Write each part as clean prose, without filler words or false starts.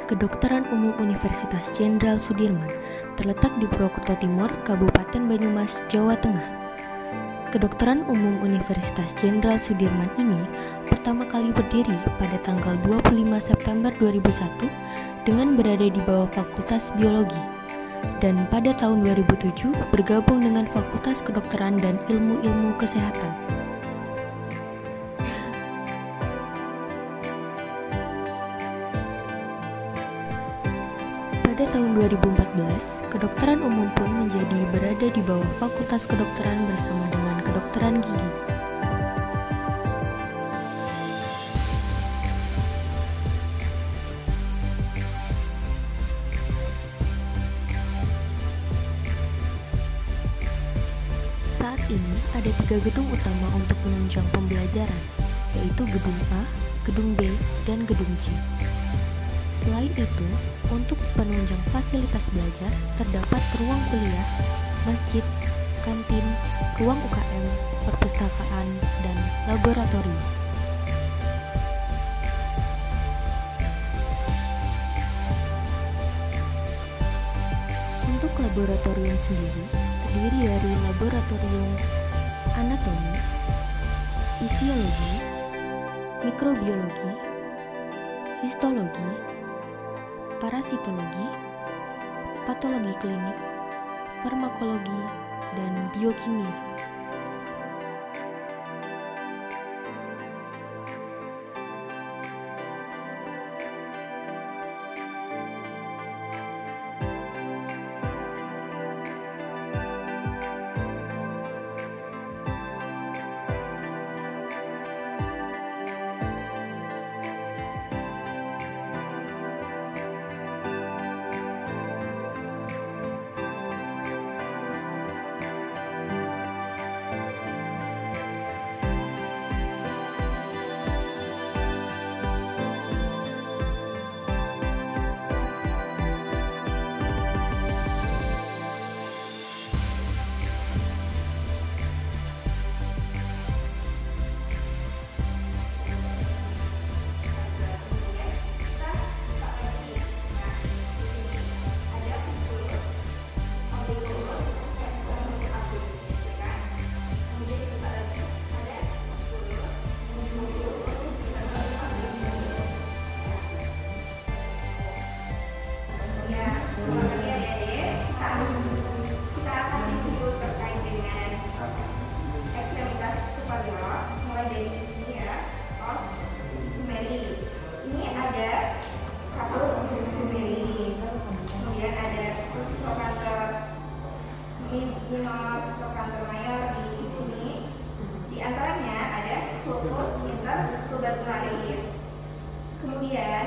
Kedokteran Umum Universitas Jenderal Sudirman terletak di Purwokerto Timur, Kabupaten Banyumas, Jawa Tengah. Kedokteran Umum Universitas Jenderal Sudirman ini pertama kali berdiri pada tanggal 25 September 2001 dengan berada di bawah Fakultas Biologi. Dan pada tahun 2007 bergabung dengan Fakultas Kedokteran dan Ilmu-Ilmu Kesehatan. Pada tahun 2014, kedokteran umum pun menjadi berada di bawah Fakultas Kedokteran bersama dengan kedokteran gigi. Saat ini ada 3 gedung utama untuk menunjang pembelajaran, yaitu Gedung A, Gedung B, dan Gedung C. Selain itu, untuk penunjang fasilitas belajar, terdapat ruang kuliah, masjid, kantin, ruang UKM, perpustakaan, dan laboratorium. Untuk laboratorium sendiri, terdiri dari laboratorium anatomi, fisiologi, mikrobiologi, histologi, parasitologi, patologi klinik, farmakologi, dan biokimia. Kantor mayor di sini, di antaranya ada sulcus intertubercularis. Kemudian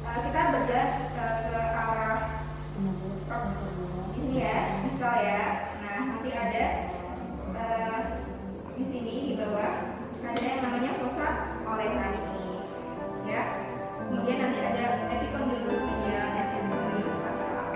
kita bergerak ke arah di sini ya, misal ya. Nah, nanti ada di sini di bawah ada yang namanya fossa olecranii, ya. Kemudian nanti ada epicondylus medial dan epicondylus lateral.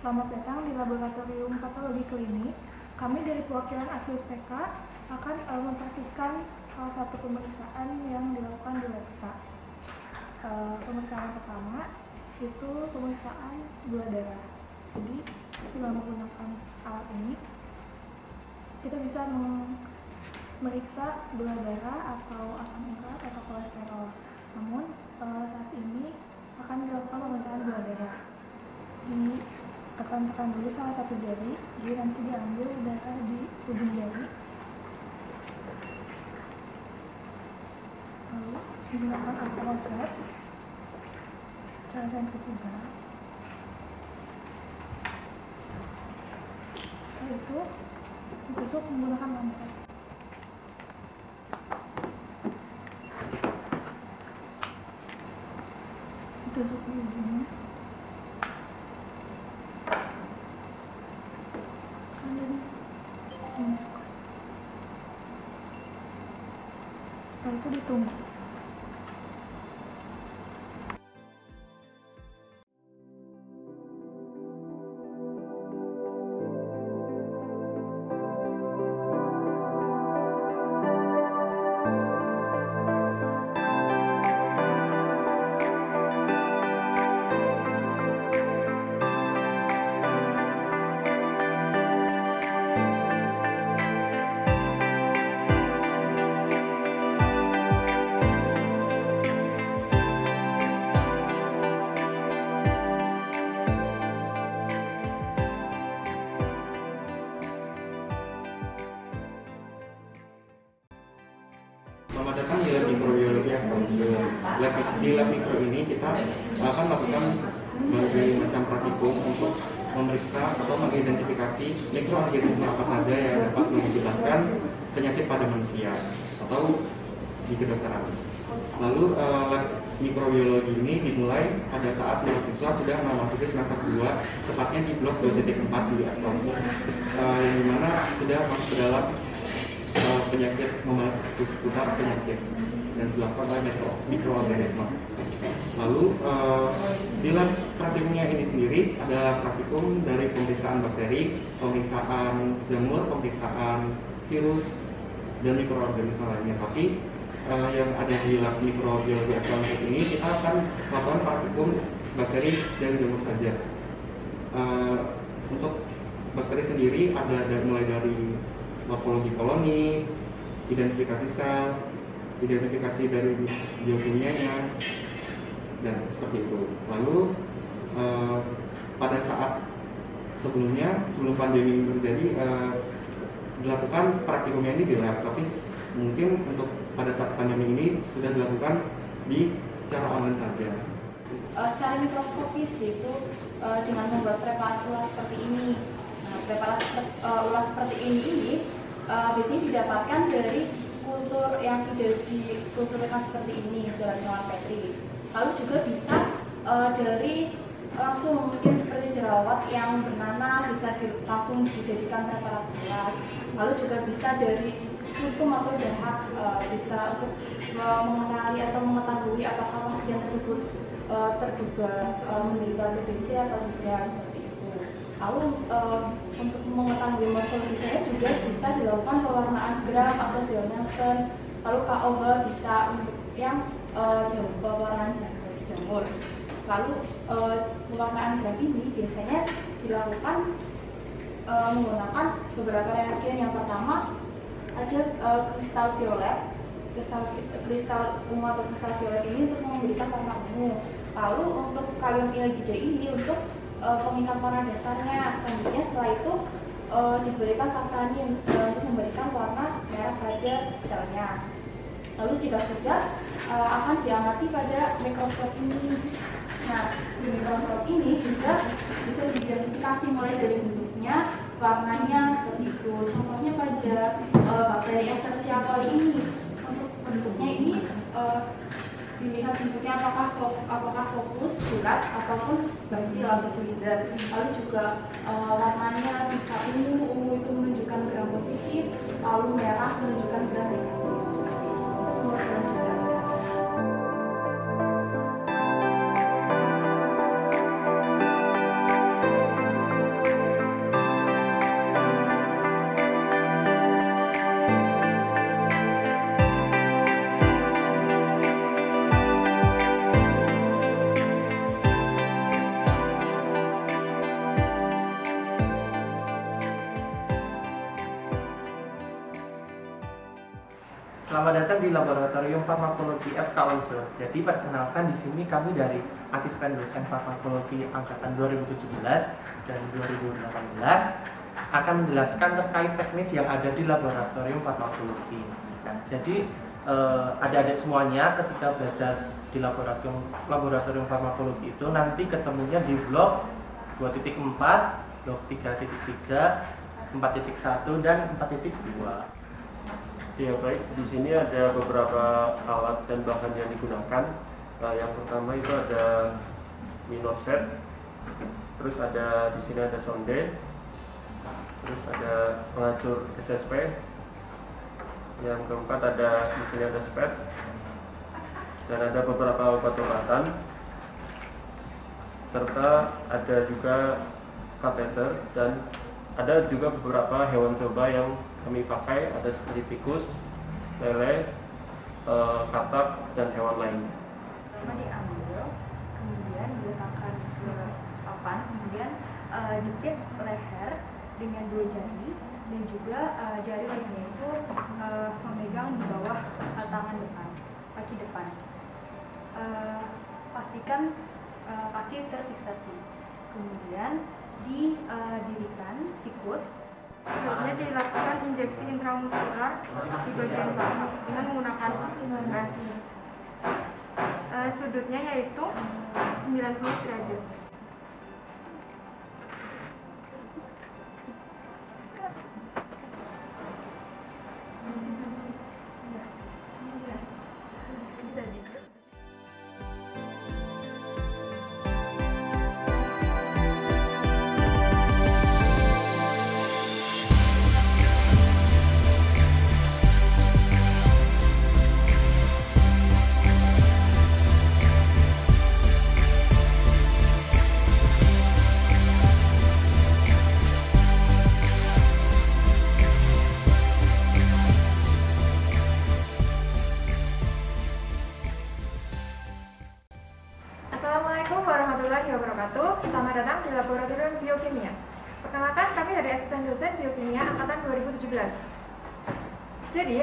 Selamat datang di Laboratorium Patologi Klinik. Kami dari perwakilan ASDUSPK akan mempraktikkan salah satu pemeriksaan yang dilakukan di LabSA. Pemeriksaan pertama itu pemeriksaan gula darah. Jadi dengan menggunakan alat ini kita bisa memeriksa gula darah atau asam urat atau kolesterol. Namun saat ini akan dilakukan pemeriksaan gula darah. Ditekan-tekan dulu salah satu jari, jadi nanti diambil darah di ujung jari. Lalu menggunakan alkohol swab, cara sentrifuga. Setelah itu ditusuk menggunakan lancet. Ditusuk di ujungnya. Kemudian dimasukkan. Setelah itu ditunggu. Selamat datang di lab mikrobiologi akron. Di lab mikro ini kita akan melakukan berbagai macam praktikum untuk memeriksa atau mengidentifikasi mikroorganisme apa saja yang dapat mengakibatkan penyakit pada manusia atau di kedokteran. Lalu lab mikrobiologi ini dimulai pada saat mahasiswa sudah memasuki semester 2, tepatnya di blok 2.4 di akron, yang dimana sudah masuk ke dalam penyakit, membahas seputar penyakit dan dilakukan oleh mikroorganisme. Lalu di lab praktikumnya ini sendiri ada praktikum dari pemeriksaan bakteri, pemeriksaan jamur, pemeriksaan virus dan mikroorganisme lainnya. Tapi yang ada di lab mikrobiologi akron ini kita akan melakukan praktikum bakteri dan jamur saja. Untuk bakteri sendiri ada mulai dari morfologi koloni, identifikasi sel, identifikasi dari biokimianya, dan seperti itu. Lalu pada saat sebelum pandemi ini terjadi, dilakukan praktikumnya ini di lab, tapi mungkin untuk pada saat pandemi ini sudah dilakukan secara online saja. Secara mikroskopis itu dengan membuat preparat ulas seperti ini. Nah, preparat ulas seperti ini biasanya didapatkan dari kultur yang sudah dikulturkan seperti ini dalam ruangan Petri. Lalu juga bisa dari langsung mungkin seperti jerawat yang bernanah bisa langsung dijadikan preparat ulas. Lalu juga bisa dari kultum atau dahak, bisa untuk mengenali atau mengetahui apakah pasien tersebut terduga menderita TBC atau tidak, seperti itu. Lalu untuk mengetahui morfologisnya juga bisa dilakukan pewarnaan gram atau Zell-Nielsen. Lalu KOH bisa untuk yang pewarnaan jamur. Lalu pewarnaan gram ini biasanya dilakukan menggunakan beberapa reagen. Yang pertama ada kristal violet. Kristal ungu atau kristal violet ini untuk memberikan warna ungu. Lalu untuk kalium iodida ini untuk pengingat warna dasarnya. Selanjutnya setelah itu diberikan safranin untuk memberikan warna merah pada selnya. Lalu jika sudah akan diamati pada mikroskop ini. Nah, di mikroskop ini juga bisa diidentifikasi mulai dari bentuknya, warnanya seperti itu. Contohnya pada bakteri Escherichia coli ini, untuk bentuknya ini dilihat bentuknya apakah fokus, bulat, ataupun basil atau silinder. Lalu juga warnanya bisa ungu itu menunjukkan gram positif, lalu merah menunjukkan gram negatif. Seperti itu. Selamat datang di Laboratorium Farmakologi FK Unsur. Jadi perkenalkan, di sini kami dari Asisten Dosen Farmakologi angkatan 2017 dan 2018 akan menjelaskan terkait teknis yang ada di Laboratorium Farmakologi. Nah, jadi adik-adik semuanya ketika belajar di Laboratorium Farmakologi itu nanti ketemunya di blok 2.4, blok 3.3, 4.1 dan 4.2. Ya baik, di sini ada beberapa alat dan bahan yang digunakan. Yang pertama itu ada minor set, terus ada di sini ada sonde, terus ada pengacur SSP, yang keempat ada di sini ada spet, dan ada beberapa obat-obatan, serta ada juga kateter, dan ada juga beberapa hewan coba yang kami pakai, ada seperti tikus, lele, katak, dan hewan lainnya. Pertama diambil, kemudian diletakkan ke papan, kemudian jepit leher dengan 2 jari, dan juga jari lainnya itu memegang di bawah tangan depan, kaki depan. Pastikan kaki terfiksasi. Kemudian didirikan tikus. Selanjutnya dilakukan injeksi intramuskular di bagian bawah dengan menggunakan inspirasi. Sudutnya yaitu 90 derajat. Assalamualaikum warahmatullahi wabarakatuh. Selamat datang di Laboratorium Biokimia. Perkenalkan, kami dari Asisten Dosen Biokimia angkatan 2017. Jadi,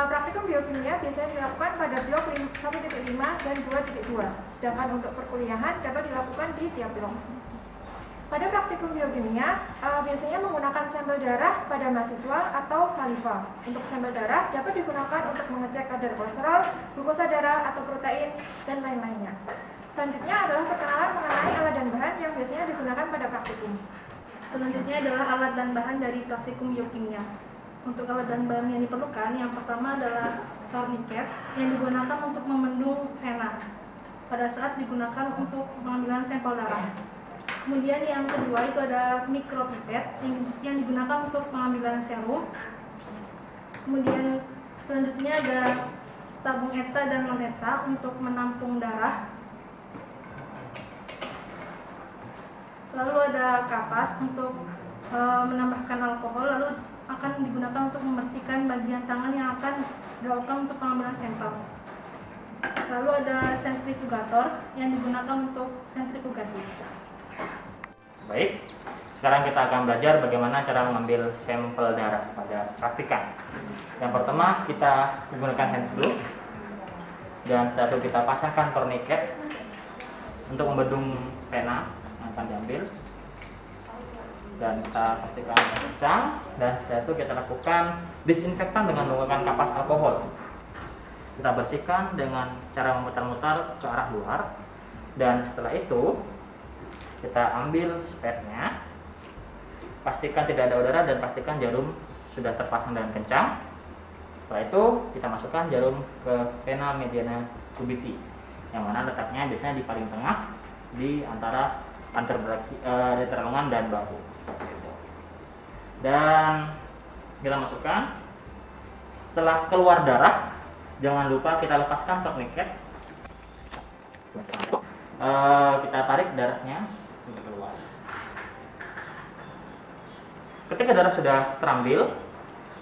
praktikum biokimia biasanya dilakukan pada blok 1.5 dan 2.2. Sedangkan untuk perkuliahan dapat dilakukan di tiap blok. Pada praktikum biokimia, biasanya menggunakan sampel darah pada mahasiswa atau saliva. Untuk sampel darah dapat digunakan untuk mengecek kadar kolesterol, glukosa darah atau protein, dan lain-lainnya. Selanjutnya adalah perkenalan mengenai alat dan bahan yang biasanya digunakan pada praktikum. Selanjutnya adalah alat dan bahan dari praktikum biokimia. Untuk alat dan bahan yang diperlukan, yang pertama adalah tourniquet yang digunakan untuk membendung vena pada saat digunakan untuk pengambilan sampel darah. Kemudian yang kedua itu ada mikropipet yang digunakan untuk pengambilan serum. Kemudian selanjutnya ada tabung ETA dan non-ETA untuk menampung darah. Lalu ada kapas untuk menambahkan alkohol, lalu akan digunakan untuk membersihkan bagian tangan yang akan dilakukan untuk pengambilan sampel. Lalu ada sentrifugator yang digunakan untuk sentrifugasi. Baik, sekarang kita akan belajar bagaimana cara mengambil sampel darah pada praktikan. Yang pertama, kita menggunakan hands glove, dan setelah itu kita pasangkan tourniquet untuk membendung vena yang akan diambil, dan kita pastikan kencang, dan setelah itu kita lakukan disinfektan dengan menggunakan kapas alkohol. Kita bersihkan dengan cara memutar-mutar ke arah luar, dan setelah itu kita ambil spetnya, pastikan tidak ada udara dan pastikan jarum sudah terpasang dengan kencang. Setelah itu kita masukkan jarum ke vena mediana cubitti, yang mana letaknya biasanya di paling tengah di antara antara lengan dan bahu. Dan kita masukkan. Setelah keluar darah, jangan lupa kita lepaskan tourniquet. Kita tarik darahnya untuk keluar. Ketika darah sudah terambil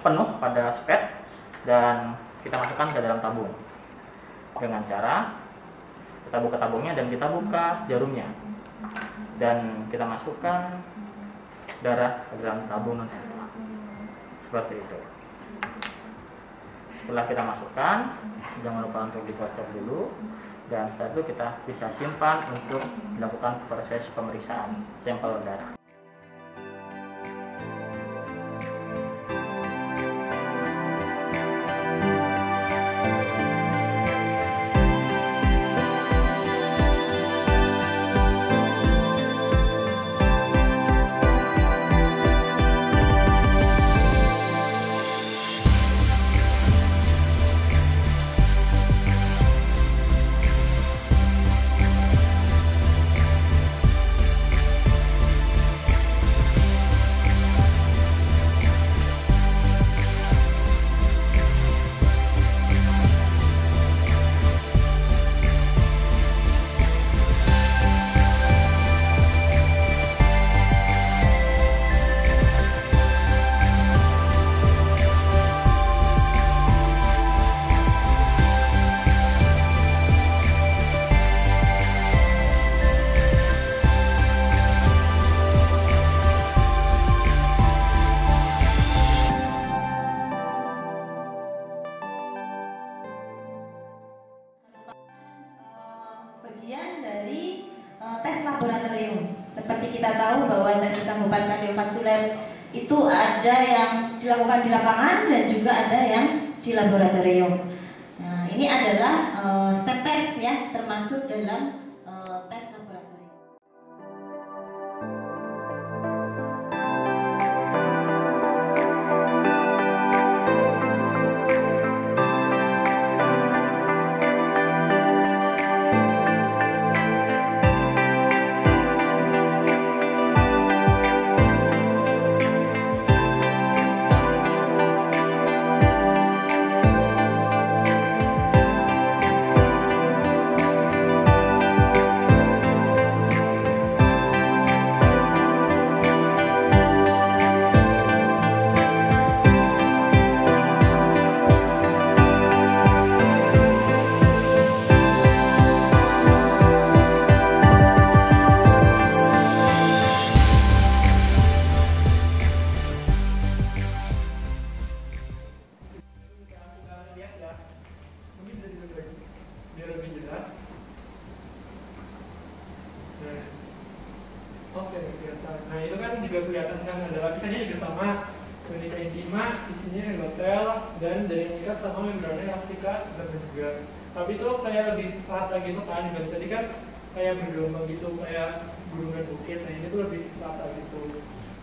penuh pada spet, dan kita masukkan ke dalam tabung dengan cara kita buka tabungnya dan kita buka jarumnya, dan kita masukkan darah ke dalam tabung non-ETA seperti itu. Setelah kita masukkan, jangan lupa untuk dikocok dulu, dan setelah itu kita bisa simpan untuk dilakukan proses pemeriksaan sampel darah. Bagian dari tes laboratorium. Seperti kita tahu bahwa tes sanggupan kardiovaskuler itu ada yang dilakukan di lapangan dan juga ada yang di laboratorium. Nah, ini adalah step tes ya, termasuk dalam tes laboratorium. Nah itu kan juga kelihatan kan ada lapisannya juga sama, tunika intima, isinya endotel, dan dari mengikat sama membrannya elastika juga. Tapi itu kayak lebih rata gitu kan, dan tadi kan kayak bergelombang gitu, kayak gunungan bukit. Nah ini tuh lebih rata gitu.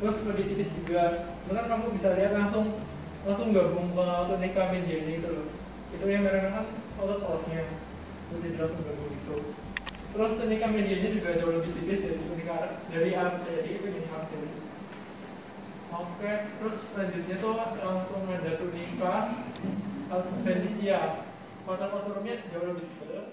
Terus lebih tipis juga. Benar kamu bisa lihat langsung gabung ke tunika media ini gitu loh. Itu yang merah kan otot kolosnya, jadi langsung gabung gitu. Terus tunika medianya juga jauh lebih tipis dari tunika dari arteri, itu ini arteri. Oke, terus selanjutnya tuh langsung ada tunika adventitia. Mata posurumnya jauh lebih tebal.